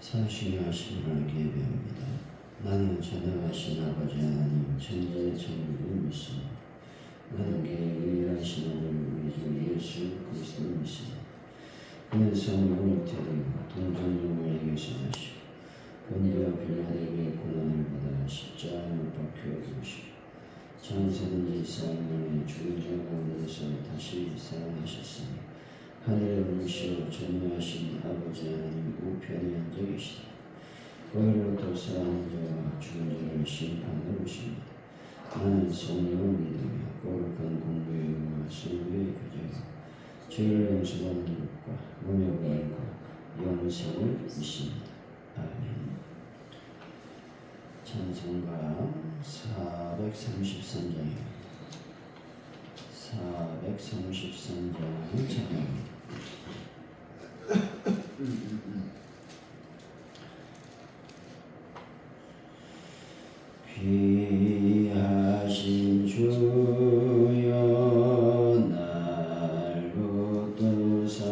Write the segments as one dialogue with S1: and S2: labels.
S1: 사실하신 하나님께 예배합니다. 나는 전능하신 아버지 하나님 천지천국을 믿습니다. 나는 유일하신 아들 우리 주 예수 그리스도를 믿습니다. 그는 성령을 태우고 동정령을 예수하시고 본디와 빌라에게 고난을 받아 십자가에 못 박혀 죽으시고 장세든지 사흘만에 죽은 자 가운데서 다시 살아나셨으니 하늘에 오르시어 전능하신 아버지 하나님 우편에 앉아 계시다. 거기로부터 살아난 자와 죽은 자를 심판하러 오십니다. 나는 성령을 믿으며 거룩한 공교회와 성도의 교제와 죄를 용서받는 것과 몸의 부활과 영생을 믿습니다. 아멘. 찬송가 433장입니다. 433장을 찬양합니다. 귀하신 주여 날 붙드사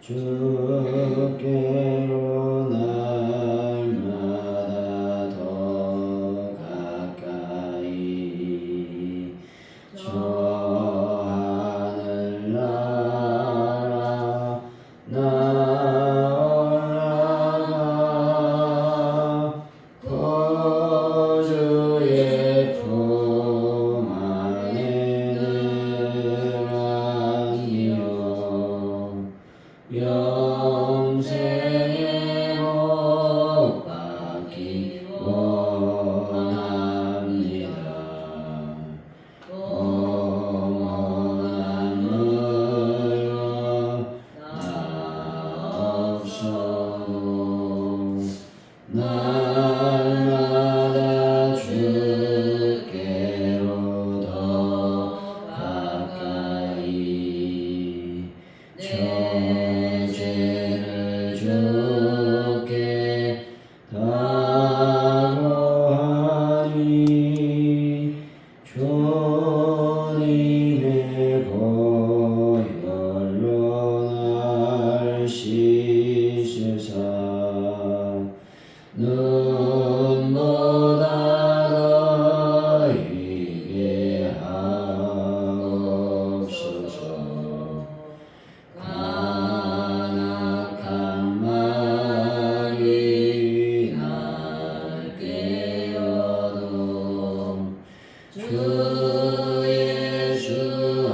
S1: 주께로 날마다 더 가까이 저 하늘나라 나올라가 구주의 품 안에 늘 안기어 영생의 복 받기 원합니다. 영원한 물로 나 없어도 날마다 주께로 더 가까이 죄를 주께 다고하니 주님의 보혈로 날 씻으사 눈보다 더 희게 하옵소서. 간악한 말이 날 깨어도 주 예수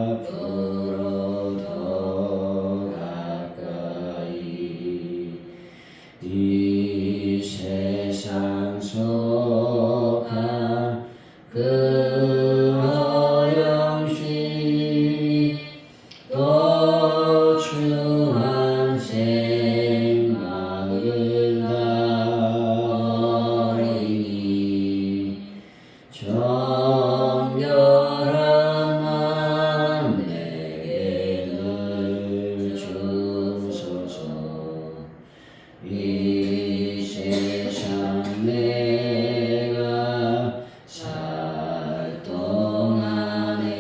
S1: 앞으로 더 가까이 이 세상 속한 그 허영시 또 추한 생각을 다 버리니 정결한 마음 내게 늘 주소서. 이 세상 내가 살 동안에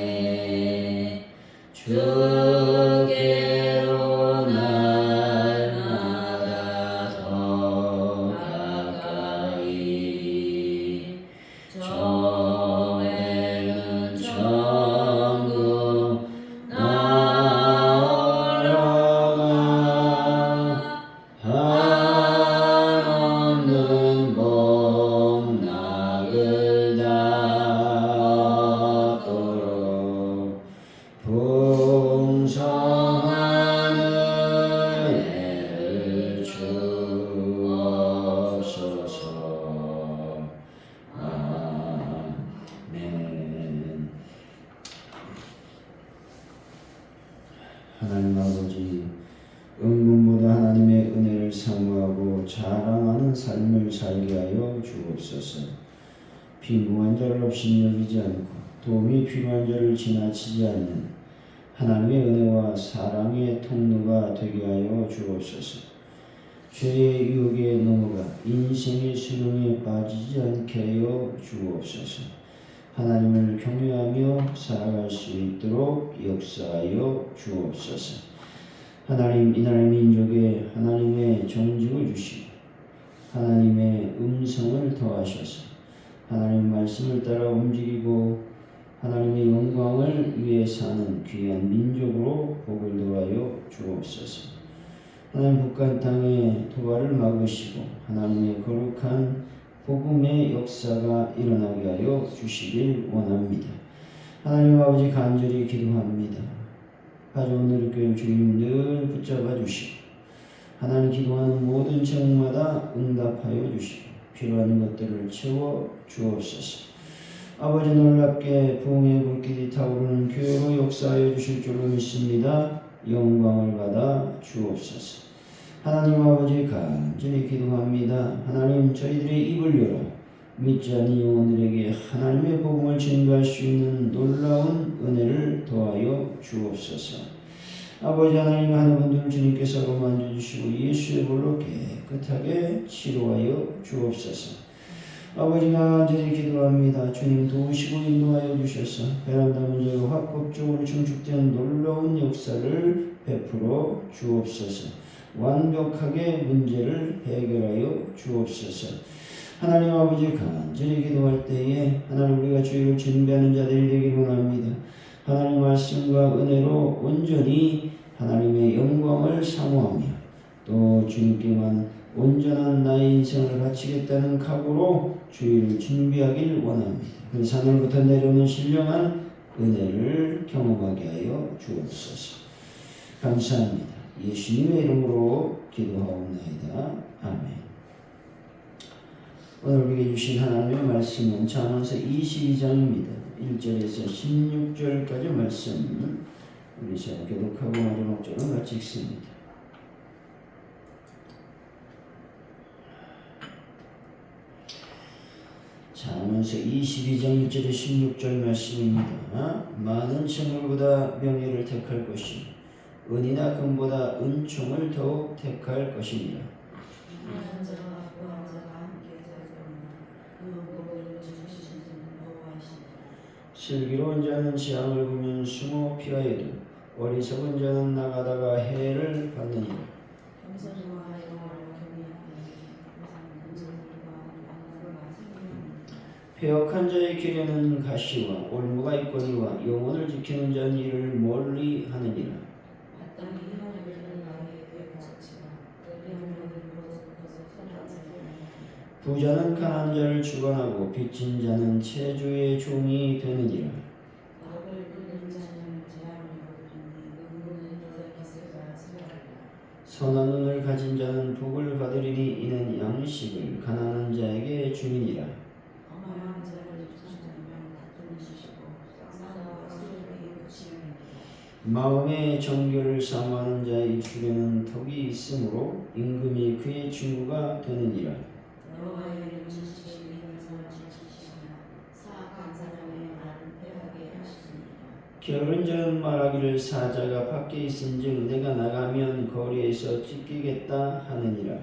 S1: 주께로 날마다 더 가까이 저에는 천국 나올라가 한없는 복락을 다 얻도록 풍성한 은혜를 주옵소서. 아멘. 하나님 아버지, 은금보다 하나님의 은혜를 사모하고 자랑하는 삶을 살게 하여 주옵소서. 빈궁한 자를 없이 여기지 않고 도움이 필요한 자를 지나치지 않는 하나님의 은혜와 사랑의 통로가 되게 하여 주옵소서. 죄의 유혹에 넘어가 인생의 수렁에 빠지지 않게 하여 주옵소서. 하나님을 경외하며 살아갈 수 있도록 역사하여 주옵소서. 하나님, 이 나라의 민족에 은성을 더하셔서 하나님의 말씀을 따라 움직이고 하나님의 영광을 위해 사는 귀한 민족으로 복을 더하여 주옵소서. 하나님 북한 땅의 도발을 막으시고 하나님의 거룩한 복음의 역사가 일어나게 하여 주시길 원합니다. 하나님 아버지 간절히 기도합니다. 가져온 우리 교회 주님 늘 붙잡아 주시고 하나님 기도하는 모든 제목마다 응답하여 주시고 필요한 것들을 채워 주옵소서. 아버지 놀랍게 부흥의 불길이 타오르는 교회로 역사하여 주실 줄로 믿습니다. 영광을 받아 주옵소서. 하나님 아버지 간절히 기도합니다. 하나님 저희들의 입을 열어 믿지 않는 영혼들에게 하나님의 복음을 증거할 수 있는 놀라운 은혜를 더하여 주옵소서. 아버지 하나님 하나님들 주님께서 만져주시고 예수의 볼로 깨끗하게 치료하여 주옵소서. 아버지가 간절히 기도합니다. 주님 도우시고 인도하여 주셔서 베란다 문제가 합법적으로 증축된 놀라운 역사를 베풀어 주옵소서. 완벽하게 문제를 해결하여 주옵소서. 하나님 아버지 간절히 기도할 때에 하나님 우리가 주의를 준비하는 자들이 되길 원합니다. 하나님 말씀과 은혜로 온전히 하나님의 영광을 사모하며 또 주님께만 온전한 나의 인생을 바치겠다는 각오로 주의를 준비하길 원합니다. 그래서 하늘부터 내려오는 신령한 은혜를 경험하게 하여 주옵소서. 감사합니다. 예수님의 이름으로 기도하옵나이다. 아멘. 오늘 우리에게 주신 하나님의 말씀은 잠언서 22장입니다. 1절에서 16절까지 말씀 우리 제가 교독하고 마지막 절은 같이 읽습니다. 잠언서 22장 1절에 16절 말씀입니다. 많은 재물보다 명예를 택할 것이 은이나 금보다 은총을 더욱 택할 것이니라. 슬기로운 자는 재앙을 보면 숨어 피하여도 어리석은 자는 나가다가 해를 받느니라. 배역한 자의 길에는 가시와 올무가 있거니와 영혼을 지키는 자는 이를 멀리 하느니라. 부자는 가난한 자를 주관하고 빚진 자는 채주의 종이 되느니라. 선한 눈을 가진 자는 복을 받으리니 이는 양식을 가난한 자에게 주니니라. 마음의 정결을 사모하는 자의 입술에는 덕이 있으므로 임금이 그의 친구가 되느니라. 게으른 자는 말하기를 사자가 밖에 있은즉 내가 나가면 거리에서 찢기겠다 하느니라.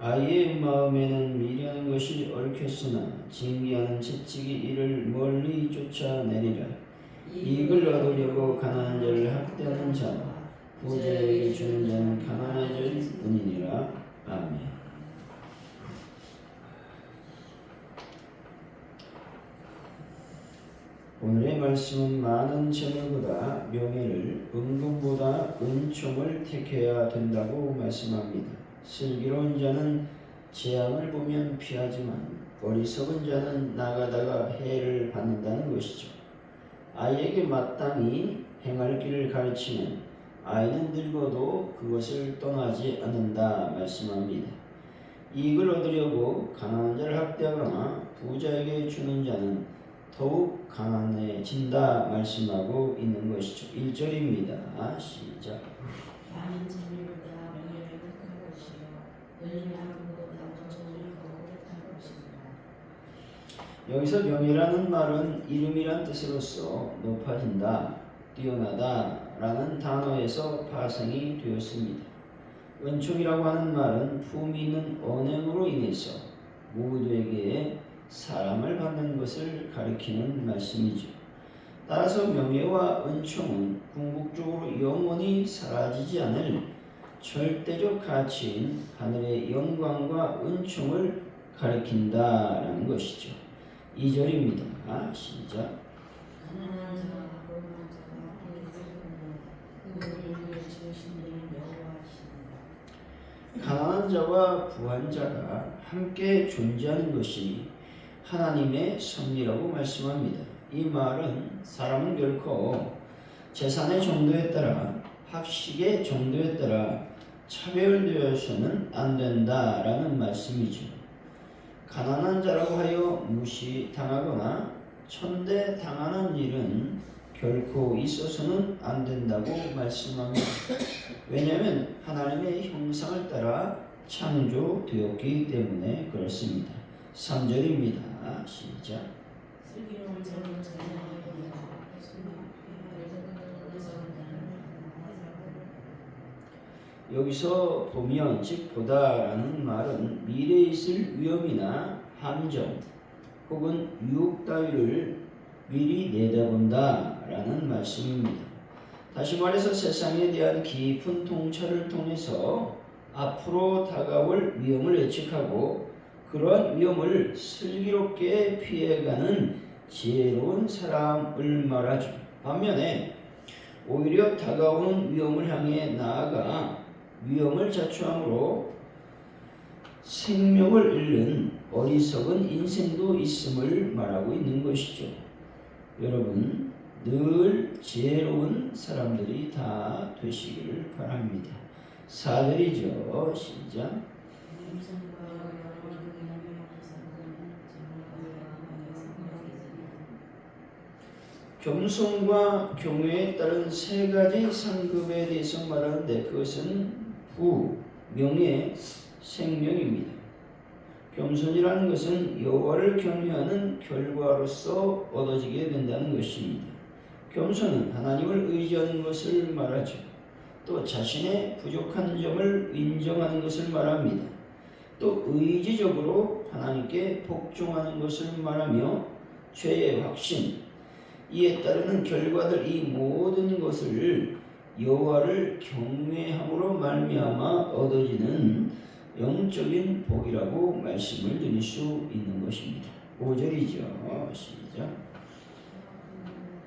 S1: 아이의 마음에는 미련한 것이 얽혔으나 징계하는 채찍이 이를 멀리 쫓아내리라. 이익을 얻으려고 가난한 자를 학대하는 자와 부자에게 주는 자는 가난해질 뿐이니라. 아멘. 오늘의 말씀은 많은 재물보다 명예를 은금보다 은총을 택해야 된다고 말씀합니다. 슬기로운 자는 재앙을 보면 피하지만 어리석은 자는 나가다가 해를 받는다는 것이죠. 아이에게 마땅히 행할 길을 가르치면 아이는 늙어도 그것을 떠나지 않는다 말씀합니다. 이익을 얻으려고 가난한 자를 학대하거나 부자에게 주는 자는 더욱 가난해진다 말씀하고 있는 것이죠. 1절입니다. 시작.
S2: 많은 재물보다 명예를 택할 것이요 은이나 금보다 은총을 더욱 택할 것이니라.
S1: 여기서 명예라는 말은 이름이란 뜻으로서 높아진다, 뛰어나다 라는 단어에서 파생이 되었습니다. 은총이라고 하는 말은 품위 있는 언행으로 인해서 모두에게 사랑을 받는 것을 가리키는 말씀이죠. 따라서 명예와 은총은 궁극적으로 영원히 사라지지 않을 절대적 가치인 하늘의 영광과 은총을 가리킨다라는 것이죠. 2절입니다. 시작.
S2: 가난한 자와 부유한 자가 함께 살고 그들을 위해 지으신 이는 여호와이시니라.
S1: 가난한 자와 부한 자가 함께 존재하는 것이 하나님의 섭리라고 말씀합니다. 이 말은 사람은 결코 재산의 정도에 따라 학식의 정도에 따라 차별되어서는 안 된다라는 말씀이죠. 가난한 자라고 하여 무시당하거나 천대당하는 일은 결코 있어서는 안 된다고 말씀합니다. 왜냐하면 하나님의 형상을 따라 창조되었기 때문에 그렇습니다. 3절입니다. 시작.
S2: 슬기로운 자는 자녀의
S1: 여기서 보면 즉 보다라는 말은 미래에 있을 위험이나 함정 혹은 유혹 따위를 미리 내다본다라는 말씀입니다. 다시 말해서 세상에 대한 깊은 통찰을 통해서 앞으로 다가올 위험을 예측하고 그러한 위험을 슬기롭게 피해가는 지혜로운 사람을 말하죠. 반면에 오히려 다가오는 위험을 향해 나아가 위험을 자초함으로 생명을 잃는 어리석은 인생도 있음을 말하고 있는 것이죠. 여러분 늘 지혜로운 사람들이 다 되시기를 바랍니다. 4절이죠. 시작. 겸손과 경외에 따른 세 가지 상급에 대해서 말하는데 그것은 부, 명예, 생명입니다. 겸손이라는 것은 여호와를 경외하는 결과로서 얻어지게 된다는 것입니다. 겸손은 하나님을 의지하는 것을 말하죠. 또 자신의 부족한 점을 인정하는 것을 말합니다. 또 의지적으로 하나님께 복종하는 것을 말하며 죄의 확신, 이에 따르는 결과들 이 모든 것을 여호와를 경외함으로 말미암아 얻어지는 영적인 복이라고 말씀을 드릴 수 있는 것입니다. 5절이죠. 시작.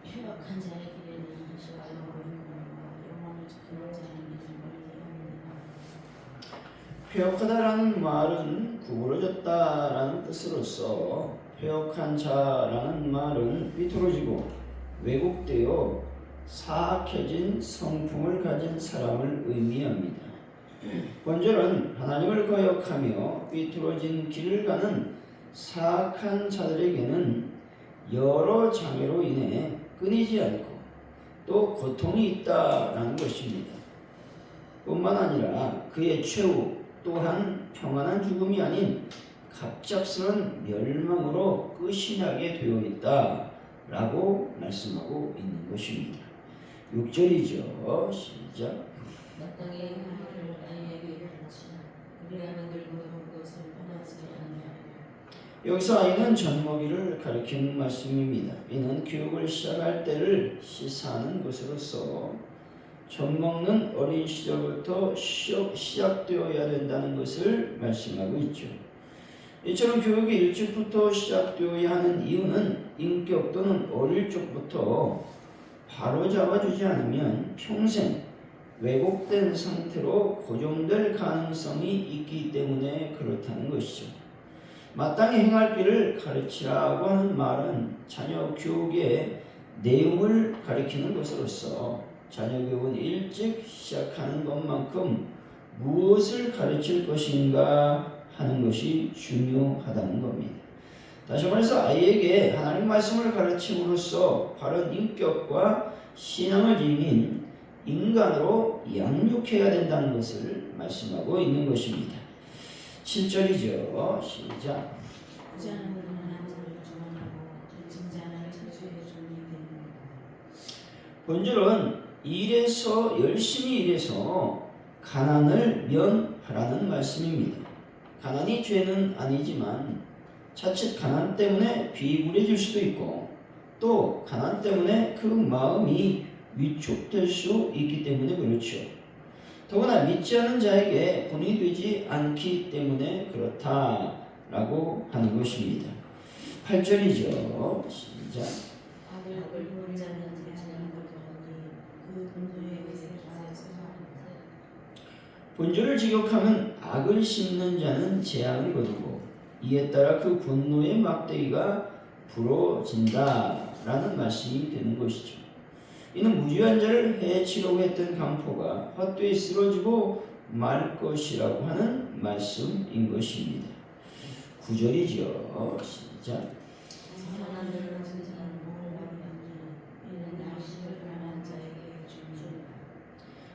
S2: 폐역한 자의 길에는 영원을 지키는 자의 믿음을 이합니다.
S1: 폐역하다라는 말은 구부러졌다라는 뜻으로서 폐역한 자라는 말은 삐뚤어지고 왜곡되어 사악해진 성품을 가진 사람을 의미합니다. 본절은 하나님을 거역하며 삐뚤어진 길을 가는 사악한 자들에게는 여러 장애로 인해 끊이지 않고 또 고통이 있다라는 것입니다. 뿐만 아니라 그의 최후 또한 평안한 죽음이 아닌 갑작스런 멸망으로 끝이 나게 되어 있다라고 말씀하고 있는 것입니다. 6절이죠. 시작.
S2: 마땅히 하기를 아이에게 가르치라. 우리 아이들도 그것을 떠나지 아니하리라.
S1: 여기서 아이는 젖먹이를 가리키는 말씀입니다. 이는 교육을 시작할 때를 시사하는 것으로서 젖먹는 어린 시절부터 시작되어야 된다는 것을 말씀하고 있죠. 이처럼 교육이 일찍부터 시작되어야 하는 이유는 인격 또는 어릴 적부터 바로 잡아주지 않으면 평생 왜곡된 상태로 고정될 가능성이 있기 때문에 그렇다는 것이죠. 마땅히 행할 길을 가르치라고 하는 말은 자녀 교육의 내용을 가리키는 것으로서 자녀 교육은 일찍 시작하는 것만큼 무엇을 가르칠 것인가 하는 것이 중요하다는 겁니다. 다시 말해서 아이에게 하나님 말씀을 가르침으로써 바른 인격과 신앙을 지닌 인간으로 양육해야 된다는 것을 말씀하고 있는 것입니다. 7절이죠. 시작.
S2: 부자는 가난한 자를 주원하고 징자는 저주의 종이 됩니다.
S1: 본절은 일해서 열심히 일해서 가난을 면하라는 말씀입니다. 가난이 죄는 아니지만 자칫 가난 때문에 비굴해질 수도 있고 또 가난 때문에 그 마음이 위축될 수 있기 때문에 그렇죠. 더구나 믿지 않은 자에게 분이 되지 않기 때문에 그렇다라고 하는 것입니다. 8절이죠. 시작.
S2: 악을 본지 않는 자는 그 분노에
S1: 본주를 직역하면 악을 심는 자는 재앙을 거두고 이에 따라 그 분노의 막대기가 부러진다라는 말씀이 되는 것이죠. 이는 무죄한 자를 해치려고 했던 강포가 헛되이 쓰러지고 말 것이라고 하는 말씀인 것입니다. 9절이죠. 시작.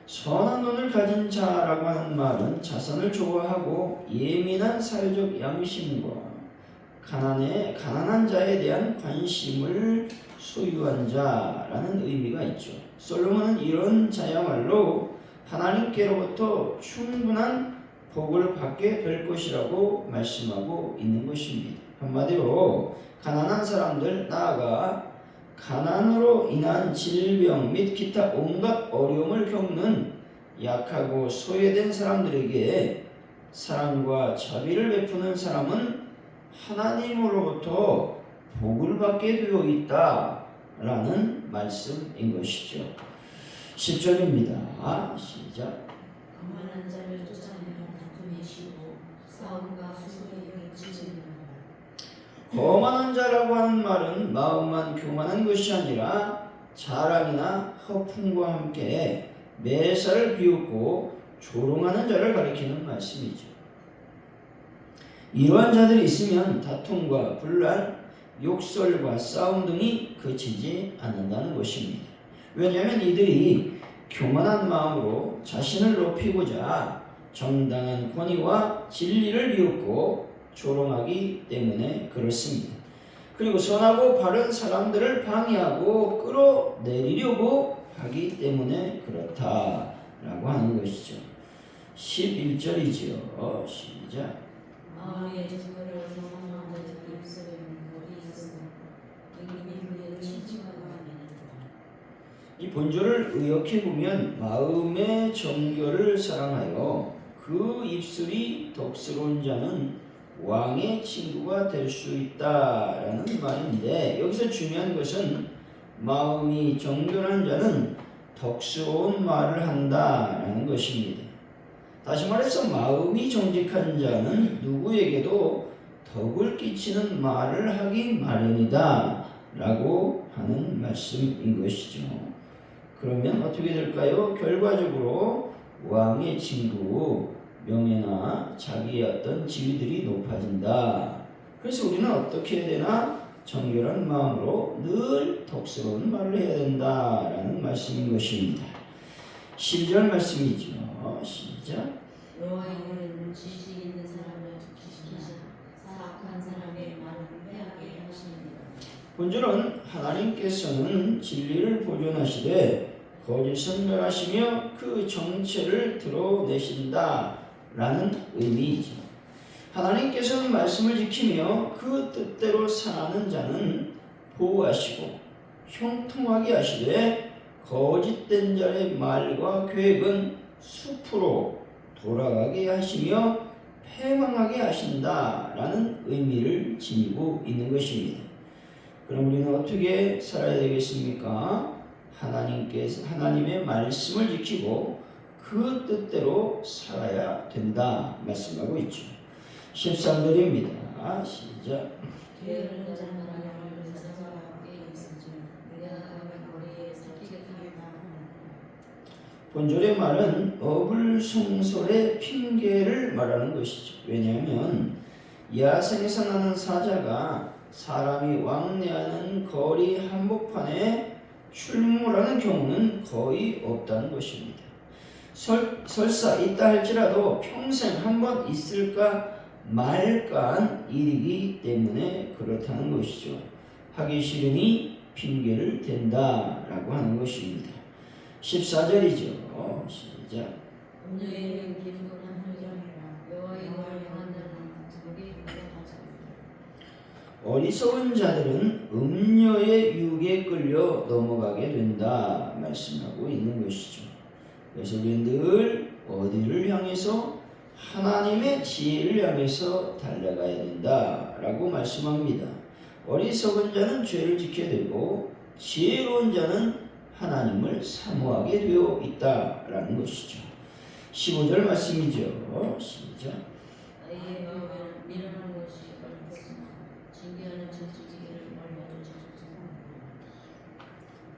S1: 선한 눈을 가진 자라고 하는 말은 자선을 좋아하고 예민한 사회적 양심과 가난한 자에 대한 관심을 소유한 자라는 의미가 있죠. 솔로몬은 이런 자야말로 하나님께로부터 충분한 복을 받게 될 것이라고 말씀하고 있는 것입니다. 한마디로 가난한 사람들, 나아가 가난으로 인한 질병 및 기타 온갖 어려움을 겪는 약하고 소외된 사람들에게 사랑과 자비를 베푸는 사람은 하나님으로부터 복을 받게 되어 있다라는 말씀인 것이죠. 10절입니다. 시작.
S2: 거만한 자를 쫓아내며 다툼이 쉬고 싸움과 수소에 찢어집니다.
S1: 거만한 자라고 하는 말은 마음만 교만한 것이 아니라 자랑이나 허풍과 함께 매사를 비웃고 조롱하는 자를 가리키는 말씀이죠. 이러한 자들이 있으면 다툼과 분란, 욕설과 싸움 등이 그치지 않는다는 것입니다. 왜냐하면 이들이 교만한 마음으로 자신을 높이고자 정당한 권위와 진리를 비웃고 조롱하기 때문에 그렇습니다. 그리고 선하고 바른 사람들을 방해하고 끌어내리려고 하기 때문에 그렇다라고 하는 것이죠. 11절이죠. 시작.
S2: 마음의 증거를 성공한 자들 입술에 머리 있으며 이름이 그의 친추하고 하느니라.
S1: 이 본절을 의역해 보면 마음의 정결을 사랑하여 그 입술이 덕스러운 자는 왕의 친구가 될 수 있다라는 말인데, 여기서 중요한 것은 마음이 정결한 자는 덕스러운 말을 한다라는 것입니다. 다시 말해서 마음이 정직한 자는 누구에게도 덕을 끼치는 말을 하기 마련이다 라고 하는 말씀인 것이죠. 그러면 어떻게 될까요? 결과적으로 왕의 친구, 명예나 자기의 어떤 지위들이 높아진다. 그래서 우리는 어떻게 해야 되나? 정결한 마음으로 늘 덕스러운 말을 해야 된다라는 말씀인 것입니다. 12절 말씀이죠. 시작.
S2: 여호와는 지식 있는 사람을 지키시나 사악한 사람의 말은 패하게 하시느니라.
S1: 본절은 하나님께서는 진리를 보존하시되 거짓을 멸하시며 그 정체를 드러내신다라는 의미이죠. 하나님께서는 말씀을 지키며 그 뜻대로 사는 자는 보호하시고 형통하게 하시되 거짓된 자의 말과 계획은 숲으로 돌아가게 하시며 패망하게 하신다라는 의미를 지니고 있는 것입니다. 그럼 우리는 어떻게 살아야 되겠습니까? 하나님의 말씀을 지키고 그 뜻대로 살아야 된다 말씀하고 있죠. 13절입니다. 시작.
S2: 게으른 자는 나를 사자와 함께 있으며 내가 그의 머리에 살기게 하겠다.
S1: 본절의 말은 어불성설의 핑계를 말하는 것이죠. 왜냐하면 야생에서 나는 사자가 사람이 왕래하는 거리 한복판에 출몰하는 경우는 거의 없다는 것입니다. 설사 있다 할지라도 평생 한 번 있을까 말까한 일이기 때문에 그렇다는 것이죠. 하기 싫으니 핑계를 댄다라고 하는 것입니다. 14절이죠. 시작.
S2: 음녀에게 기름부는 한정이라 여호와의 향한 자는 저기 그것하자.
S1: 어리석은 자들은 음녀의 유혹에 끌려 넘어가게 된다 말씀하고 있는 것이죠. 그래서 우리는 늘 어디를 향해서 하나님의 지혜를 향해서 달려가야 된다라고 말씀합니다. 어리석은 자는 죄를 지켜야 되고 지혜로운 자는 하나님을 사모하게 되어 있다라는 것이죠. 15절 말씀이죠. 시작.
S2: 아이의 마음에는 미련한 것이 얽혔으나 징계하는 저지지기를 말려 주소서.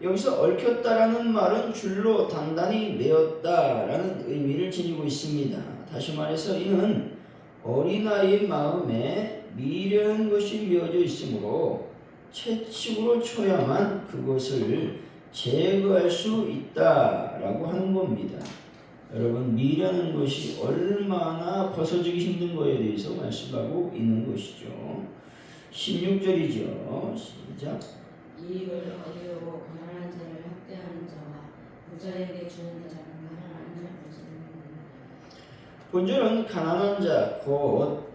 S1: 여기서 얽혔다라는 말은 줄로 단단히 매었다라는 의미를 지니고 있습니다. 다시 말해서 이는 어린아이의 마음에 미련한 것이 미어져 있으므로 채찍으로 쳐야만 그것을 제거할 수 있다라고 하는 겁니다. 여러분, 미련한 것이 얼마나 벗어지기 힘든 거에 대해서 말씀하고 있는 것이죠. 16절이죠. 시작.
S2: 이익을 얻으려고 가난한 자를 학대하는 자와 부자에게 주는 자는 가난한 자까지.
S1: 본절은 가난한 자, 곧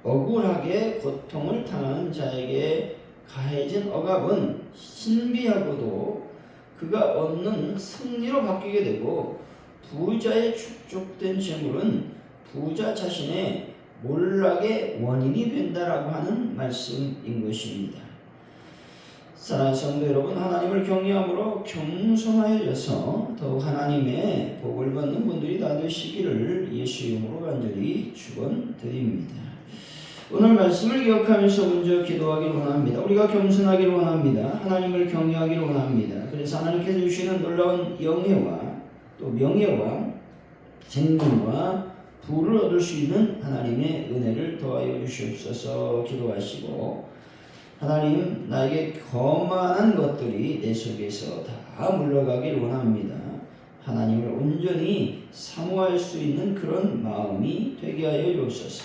S1: 억울하게 고통을 당하는 자에게 가해진 억압은 신비하고도 그가 얻는 승리로 바뀌게 되고, 부자의 축적된 재물은 부자 자신의 몰락의 원인이 된다라고 하는 말씀인 것입니다. 사랑하는 성도 여러분, 하나님을 경외함으로 겸손하여져서 더욱 하나님의 복을 받는 분들이 다 되시기를 예수 이름으로 간절히 축원드립니다. 오늘 말씀을 기억하면서 먼저 기도하기를 원합니다. 우리가 겸손하기를 원합니다. 하나님을 경외하기를 원합니다. 그래서 하나님께서 주시는 놀라운 영예와 또 명예와 생명과 부를 얻을 수 있는 하나님의 은혜를 더하여 주시옵소서 기도하시고, 하나님, 나에게 거만한 것들이 내 속에서 다 물러가길 원합니다. 하나님을 온전히 사모할 수 있는 그런 마음이 되게 하여 주옵소서.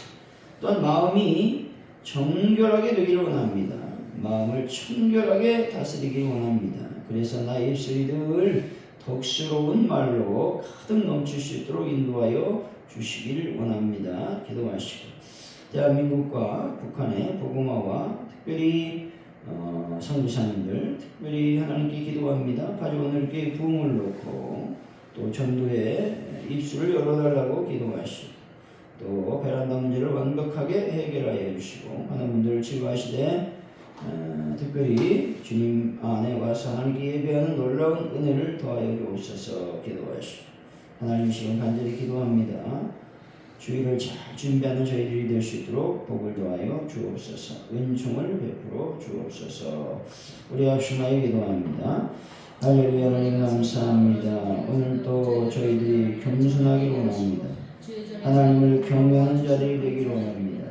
S1: 또한 마음이 정결하게 되기를 원합니다. 마음을 청결하게 다스리길 원합니다. 그래서 나의 입술이 늘 덕스러운 말로 가득 넘칠 수 있도록 인도하여 주시기를 원합니다. 기도하시고, 대한민국과 북한의 복음화와 특별히 선교사님들 특별히 하나님께 기도합니다. 가족원들께 부흥을 놓고 또 전도에 입술을 열어달라고 기도하시고, 또 베란다 문제를 완벽하게 해결하여 주시고, 하는 분들을 치유하시되 특별히 주님 안에 와서 하나님께 예배하는 놀라운 은혜를 더하여 주옵소서 기도하시고, 하나님 시간 간절히 기도합니다. 주일을 잘 준비하는 저희들이 될 수 있도록 복을 더하여 주옵소서. 은총을 베풀어 주옵소서. 우리 합심하여 기도합니다. 할렐루야. 하나님 감사합니다. 오늘도 저희들이 겸손하기를 원합니다. 하나님을 경외하는 자들이 되기를 원합니다.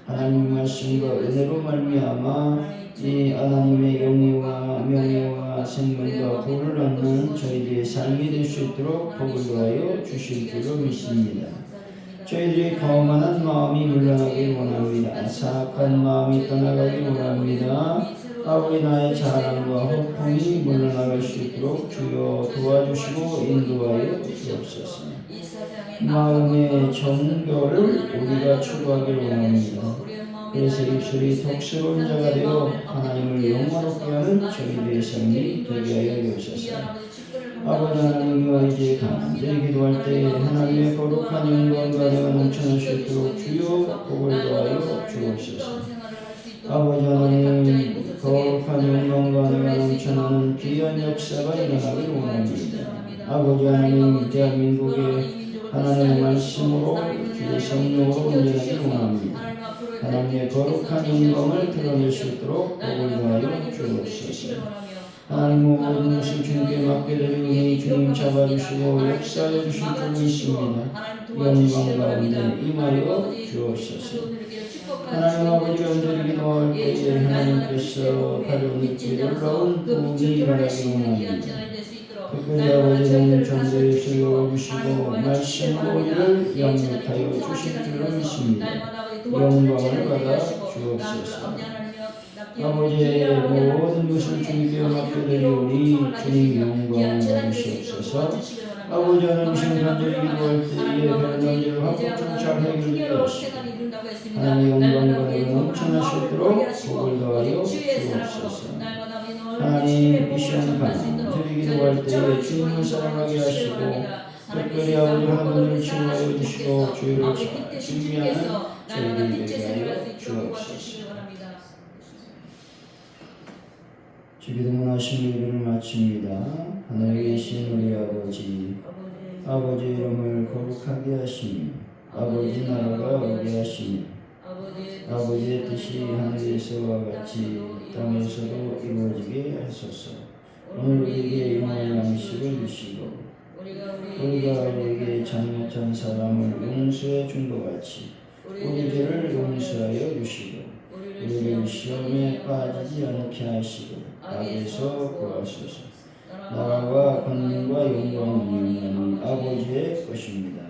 S1: 하나님 말씀과 은혜로 말미암아 이 하나님의 영예와 명예와 생명과 복을 얻는 저희들의 삶이 될 수 있도록 복을 더하여 주실 줄로 믿습니다. 저희들의 거만한 마음이 물러나길 원합니다. 사악한 마음이 떠나가길 원합니다. 아버지, 나의 자랑과 허풍이 물러나갈 수 있도록 주여 도와주시고 인도하여 주옵소서. 마음의 정결을 우리가 추구하길 원합니다. 그래서 입술이 덕스러운 자가 되어 하나님을 영화롭게 하는 저희들의 삶이 되게 하여 주옵소서. 아버지 하나님과 이제 간절히 기도할 때 하나님의 거룩한 영광과 내가 넘쳐날 수 있도록 주여 복을 더하여 주옵소서. 아버지 하나님, 거룩한 영광과 내가 넘쳐나는 귀한 역사가 일어나길 원합니다. 아버지 하나님, 대한민국의 하나님의 말씀으로 주의 성령으로 운전하길 원합니다. 하나님의 거룩한 영광을 드러낼 수 있도록 복을 더하여 주옵소서. 하나님 모든 것을 주님께 맡게 되니 주님 잡아주시고 역사해 주실 줄 믿습니다. 영광 가운데 임하여 주옵소서. 하나님 아버지, 간절히 기도할 때에 하나님께서 가족들께 놀라운 도움이 일어나길 원합니다. 특별히 아버지는 전도에 쓰여주시고 말씀으로 우리를 양육하여 주실 줄을 믿습니다. 영광을 받아 주옵소서. 아버지의 모든 것을 주님께 맡겨드리오니 주님 영광을 받으시옵소서. 아버지 하나님 간절히 기도할 때에 다른 문제를 합법적으로 잘 해결되게 하시고 하나님 영광과 넘쳐날 수 있도록 복을 더하여 주옵소서. 하나님 이 시간 간절히 기도할 때에 주님을 사랑하게 하시고 특별히 아버지 하나님을 치유하여 주시고 죄를 잘 준비하는 저희들이 되게 하여 주옵소서. 주기도문하신 예배를 마칩니다. 하늘에 계신 우리 아버지 이름을 거룩하게 하시며 아버지 나라가 오게 하시며 아버지의 뜻이 하늘에서와 같이 땅에서도 이루어지게 하소서. 오늘 우리에게 일용할 양식을 주시고 우리가 우리에게 잘못한 사람을 용서해 준 것 같이 우리 죄를 용서하여 주시고 우리를 시험에 빠지지 않게 하시고 악에서 구하소서. 나라와 권능과 영광은 영원히 아버지의 것입니다.